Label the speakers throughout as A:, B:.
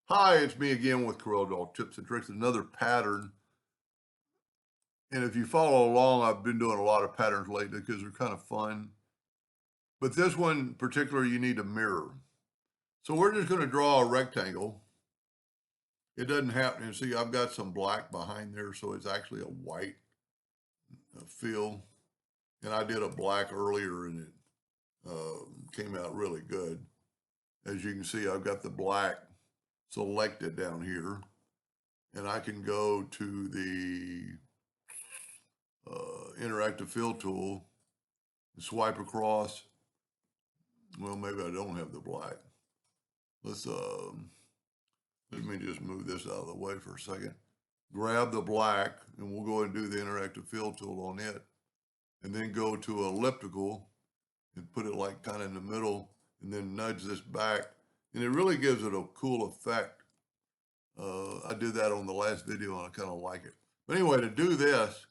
A: Hi, it's me again with Corel Tips and Tricks, another pattern. And if you follow along, I've been doing a lot of patterns lately because they're kind of fun. But this one in particular, you need a mirror. So we're just going to draw a rectangle. It doesn't have to, see, I've got some black behind there, so it's actually a white fill. And I did a black earlier and it came out really good. As you can see, I've got the black selected down here. And I can go to the interactive fill tool, swipe across. Well, maybe I don't have the black. Let's let me just move this out of the way for a second. Grab the black, and we'll go ahead and do the interactive fill tool on it, and then go to elliptical and put it like kind of in the middle, and then nudge this back, and it really gives it a cool effect. I did that on the last video, and I kind of like it. But anyway, to do this,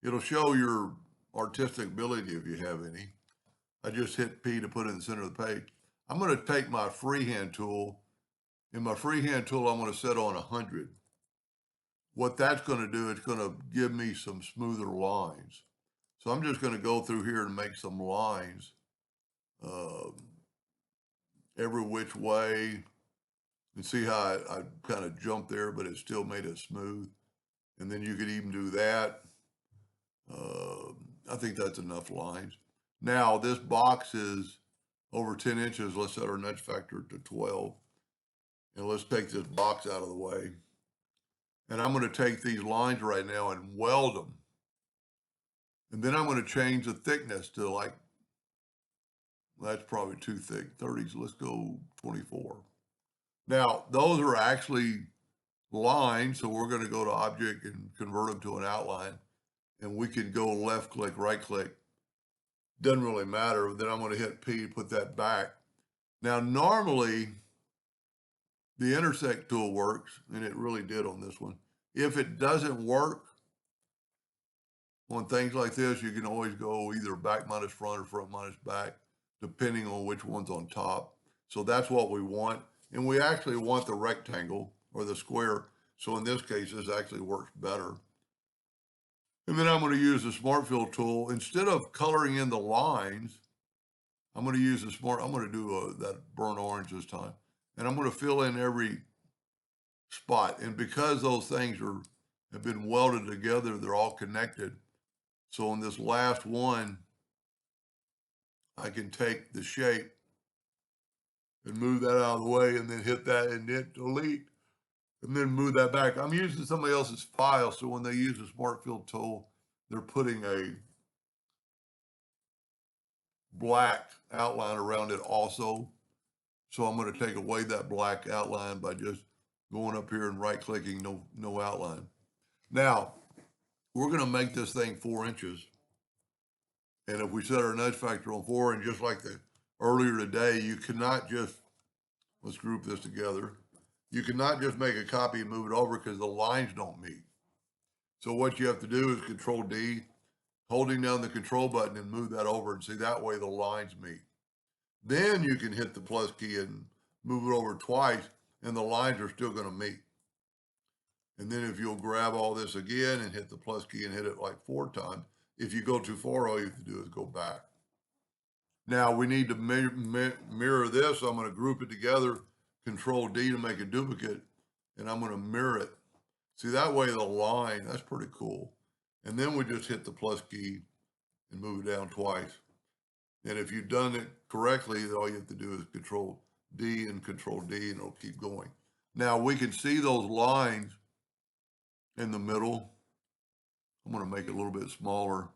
A: it'll show your artistic ability if you have any. I just hit P to put it in the center of the page. I'm going to take my freehand tool. In my freehand tool, I'm going to set on 100. What that's going to do, it's going to give me some smoother lines. So I'm just going to go through here and make some lines every which way. And see how I kind of jumped there, but it still made it smooth. And then you could even do that. I think that's enough lines. Now, this box is over 10 inches. Let's set our nudge factor to 12. And let's take this box out of the way. And I'm going to take these lines right now and weld them. And then I'm going to change the thickness to like, that's probably too thick, 30s. Let's go 24. Now, those are actually lines. So we're going to go to Object and convert them to an outline. And we can go left click, right click. Doesn't really matter. Then I'm going to hit P to put that back. Now, normally, the intersect tool works, and it really did on this one. If it doesn't work on things like this, you can always go either back minus front or front minus back, depending on which one's on top. So that's what we want. And we actually want the rectangle or the square. So in this case, this actually works better. And then I'm going to use the Smart Fill tool. Instead of coloring in the lines, I'm going to use the I'm going to do that burnt orange this time. And I'm going to fill in every spot. And because those things have been welded together, they're all connected. So in this last one, I can take the shape and move that out of the way and then hit that and hit delete and then move that back. I'm using somebody else's file. So when they use the Smart Fill tool, they're putting a black outline around it also. So I'm going to take away that black outline by just going up here and right clicking, no outline. Now, we're going to make this thing 4 inches. And if we set our nudge factor on 4, and just like the earlier today, you cannot just, let's group this together. You cannot just make a copy and move it over because the lines don't meet. So what you have to do is Control D, holding down the control button and move that over, and see that way the lines meet. Then you can hit the plus key and move it over twice, and the lines are still going to meet. And then if you'll grab all this again and hit the plus key and hit it like 4 times, if you go too far, all you have to do is go back. Now we need to mirror this. I'm going to group it together, Control D to make a duplicate, and I'm going to mirror it. See, that way the line, that's pretty cool. And then we just hit the plus key and move it down twice. And if you've done it correctly, all you have to do is Control D and Control D, and it'll keep going. Now we can see those lines in the middle. I'm going to make it a little bit smaller.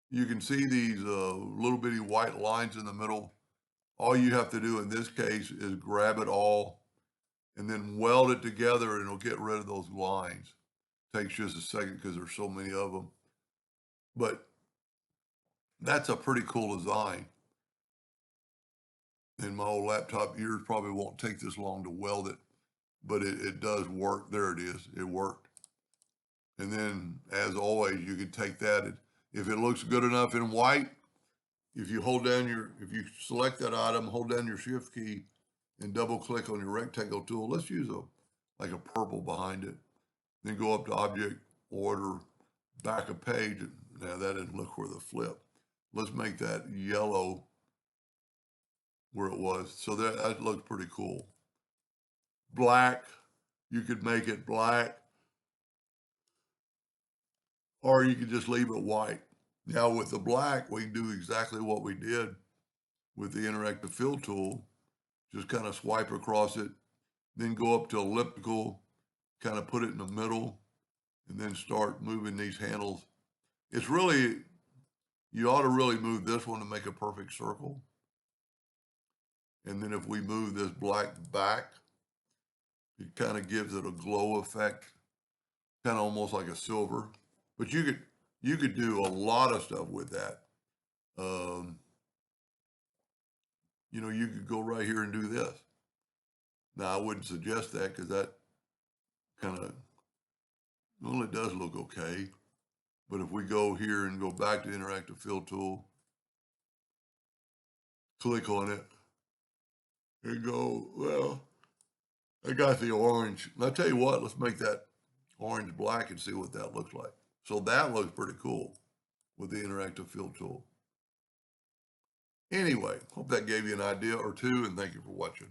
A: You can see these little bitty white lines in the middle. All you have to do in this case is grab it all and then weld it together, and it'll get rid of those lines. Takes just a second because there's so many of them. But that's a pretty cool design. And my old laptop yours probably won't take this long to weld it, but it does work. There it is. It worked. And then, as always, you can take that. If it looks good enough in white, if you select that item, hold down your shift key, and double click on your rectangle tool. Let's use like a purple behind it. Then go up to object, order, back a page. Now that didn't look where the flip. Let's make that yellow where it was. So that looks pretty cool. Black, you could make it black, or you could just leave it white. Now with the black, we can do exactly what we did with the interactive fill tool. Just kind of swipe across it, then go up to elliptical, kind of put it in the middle, and then start moving these handles. It's really, you ought to really move this one to make a perfect circle. And then if we move this black back, it kind of gives it a glow effect, kind of almost like a silver. But you could do a lot of stuff with that. You know, you could go right here and do this. Now I wouldn't suggest that because that kind of, well, it does look okay. But if we go here and go back to interactive fill tool, click on it, and go, well, I got the orange. I'll tell you what, let's make that orange black and see what that looks like. So that looks pretty cool with the interactive fill tool. Anyway, hope that gave you an idea or two, and thank you for watching.